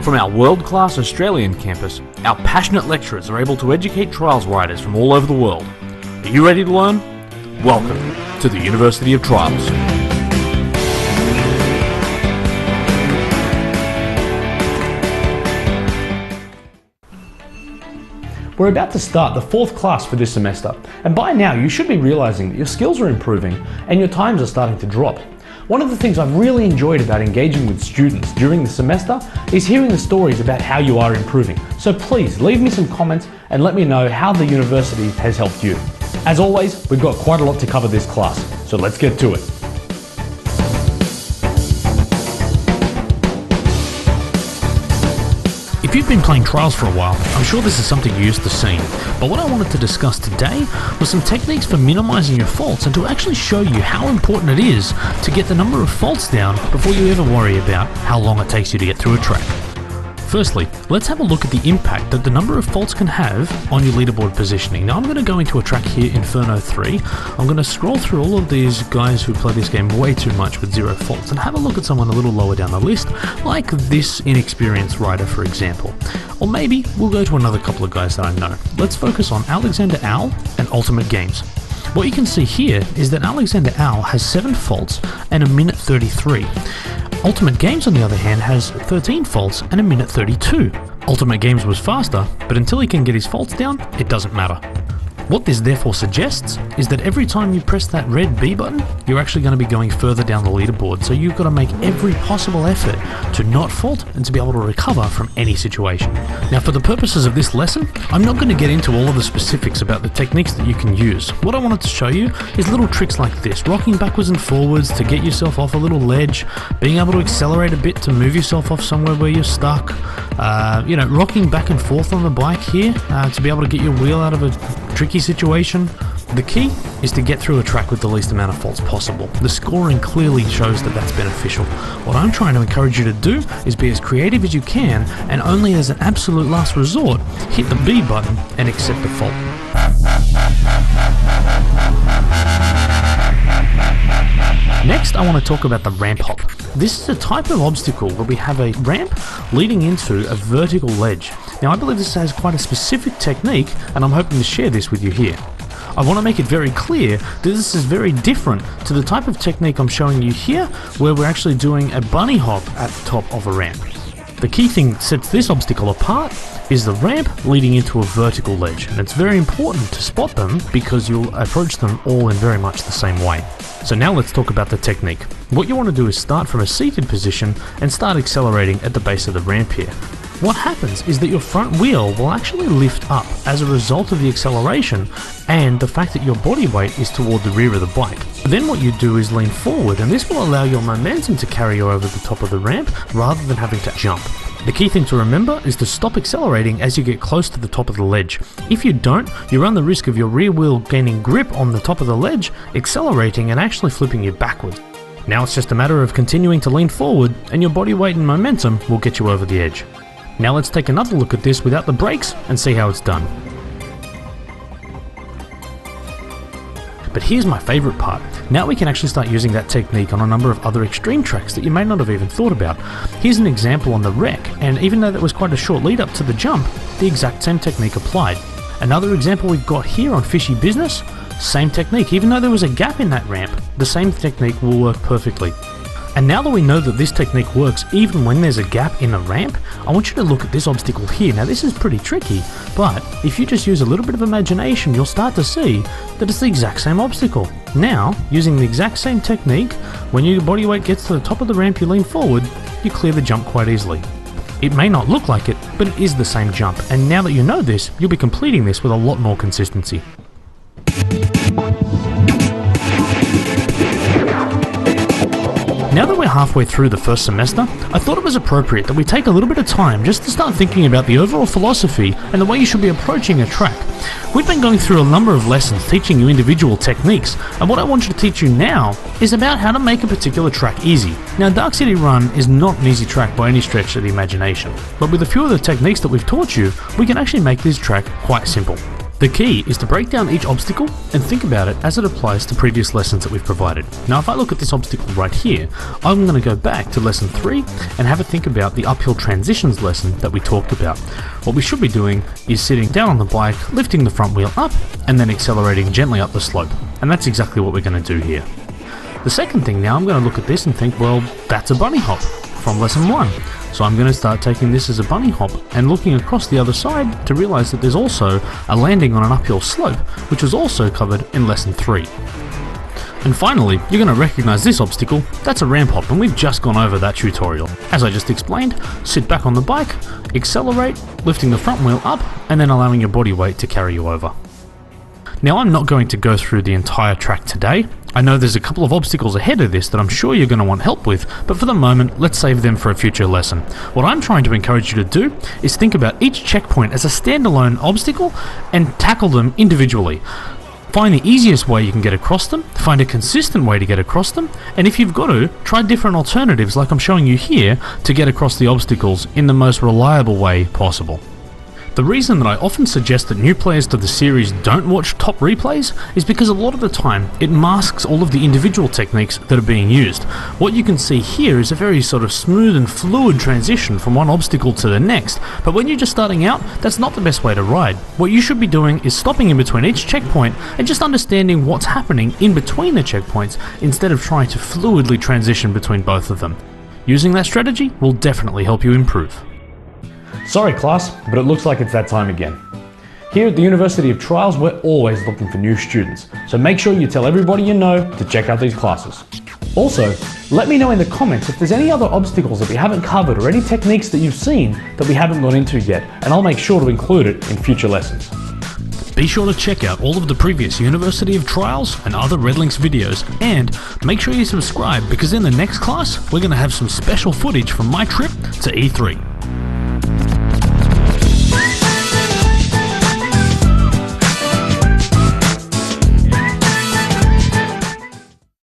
From our world-class Australian campus, our passionate lecturers are able to educate trials riders from all over the world. Are you ready to learn? Welcome to the University of Trials. We're about to start the 4th class for this semester, and by now you should be realizing that your skills are improving and your times are starting to drop. One of the things I've really enjoyed about engaging with students during the semester is hearing the stories about how you are improving. So please leave me some comments and let me know how the university has helped you. As always, we've got quite a lot to cover this class, so let's get to it. If you've been playing Trials for a while, I'm sure this is something you're used to seeing, but what I wanted to discuss today was some techniques for minimizing your faults and to actually show you how important it is to get the number of faults down before you ever worry about how long it takes you to get through a track. Firstly, let's have a look at the impact that the number of faults can have on your leaderboard positioning. Now I'm going to go into a track here, Inferno 3. I'm going to scroll through all of these guys who play this game way too much with 0 faults and have a look at someone a little lower down the list, like this inexperienced rider for example. Or maybe we'll go to another couple of guys that I know. Let's focus on Alexander Owl and Ultimate Games. What you can see here is that Alexander Owl has 7 faults and a minute 33. Ultimate Games, on the other hand, has 13 faults and a minute 32. Ultimate Games was faster, but until he can get his faults down, it doesn't matter. What this therefore suggests is that every time you press that red B button, you're actually going to be going further down the leaderboard, so you've got to make every possible effort to not fault and to be able to recover from any situation. Now for the purposes of this lesson, I'm not going to get into all of the specifics about the techniques that you can use. What I wanted to show you is little tricks like this, rocking backwards and forwards to get yourself off a little ledge, being able to accelerate a bit to move yourself off somewhere where you're stuck, rocking back and forth on the bike here to be able to get your wheel out of a tricky situation. The key is to get through a track with the least amount of faults possible. The scoring clearly shows that that's beneficial. What I'm trying to encourage you to do is be as creative as you can, and only as an absolute last resort, hit the B button and accept the fault. Next, I want to talk about the ramp hop. This is a type of obstacle where we have a ramp leading into a vertical ledge. Now I believe this has quite a specific technique, and I'm hoping to share this with you here. I want to make it very clear that this is very different to the type of technique I'm showing you here, where we're actually doing a bunny hop at the top of a ramp. The key thing that sets this obstacle apart is the ramp leading into a vertical ledge, and it's very important to spot them because you'll approach them all in very much the same way. So now let's talk about the technique. What you want to do is start from a seated position and start accelerating at the base of the ramp here. What happens is that your front wheel will actually lift up as a result of the acceleration and the fact that your body weight is toward the rear of the bike. Then what you do is lean forward, and this will allow your momentum to carry you over the top of the ramp rather than having to jump. The key thing to remember is to stop accelerating as you get close to the top of the ledge. If you don't, you run the risk of your rear wheel gaining grip on the top of the ledge, accelerating and actually flipping you backwards. Now it's just a matter of continuing to lean forward, and your body weight and momentum will get you over the edge. Now let's take another look at this without the brakes and see how it's done. But here's my favorite part. Now we can actually start using that technique on a number of other extreme tracks that you may not have even thought about. Here's an example on the wreck, and even though that was quite a short lead up to the jump, the exact same technique applied. Another example we've got here on Fishy Business, same technique. Even though there was a gap in that ramp, the same technique will work perfectly. And now that we know that this technique works even when there's a gap in a ramp, I want you to look at this obstacle here. Now this is pretty tricky, but if you just use a little bit of imagination, you'll start to see that it's the exact same obstacle. Now, using the exact same technique, when your body weight gets to the top of the ramp, you lean forward, you clear the jump quite easily. It may not look like it, but it is the same jump, and now that you know this, you'll be completing this with a lot more consistency. Now that we're halfway through the first semester, I thought it was appropriate that we take a little bit of time just to start thinking about the overall philosophy and the way you should be approaching a track. We've been going through a number of lessons teaching you individual techniques, and what I want you to teach you now is about how to make a particular track easy. Now Dark City Run is not an easy track by any stretch of the imagination, but with a few of the techniques that we've taught you, we can actually make this track quite simple. The key is to break down each obstacle and think about it as it applies to previous lessons that we've provided. Now if I look at this obstacle right here, I'm going to go back to lesson 3 and have a think about the uphill transitions lesson that we talked about. What we should be doing is sitting down on the bike, lifting the front wheel up, and then accelerating gently up the slope. And that's exactly what we're going to do here. The second thing now, I'm going to look at this and think, well, that's a bunny hop from lesson 1. So I'm going to start taking this as a bunny hop and looking across the other side to realize that there's also a landing on an uphill slope, which was also covered in lesson 3. And finally, you're going to recognize this obstacle, that's a ramp hop, and we've just gone over that tutorial. As I just explained, sit back on the bike, accelerate, lifting the front wheel up, and then allowing your body weight to carry you over. Now I'm not going to go through the entire track today. I know there's a couple of obstacles ahead of this that I'm sure you're going to want help with, but for the moment, let's save them for a future lesson. What I'm trying to encourage you to do is think about each checkpoint as a standalone obstacle and tackle them individually. Find the easiest way you can get across them, find a consistent way to get across them, and if you've got to, try different alternatives like I'm showing you here to get across the obstacles in the most reliable way possible. The reason that I often suggest that new players to the series don't watch top replays is because a lot of the time it masks all of the individual techniques that are being used. What you can see here is a very sort of smooth and fluid transition from one obstacle to the next, but when you're just starting out, that's not the best way to ride. What you should be doing is stopping in between each checkpoint and just understanding what's happening in between the checkpoints instead of trying to fluidly transition between both of them. Using that strategy will definitely help you improve. Sorry class, but it looks like it's that time again. Here at the University of Trials, we're always looking for new students, so make sure you tell everybody you know to check out these classes. Also, let me know in the comments if there's any other obstacles that we haven't covered or any techniques that you've seen that we haven't gone into yet, and I'll make sure to include it in future lessons. Be sure to check out all of the previous University of Trials and other RedLynx videos, and make sure you subscribe because in the next class, we're going to have some special footage from my trip to E3.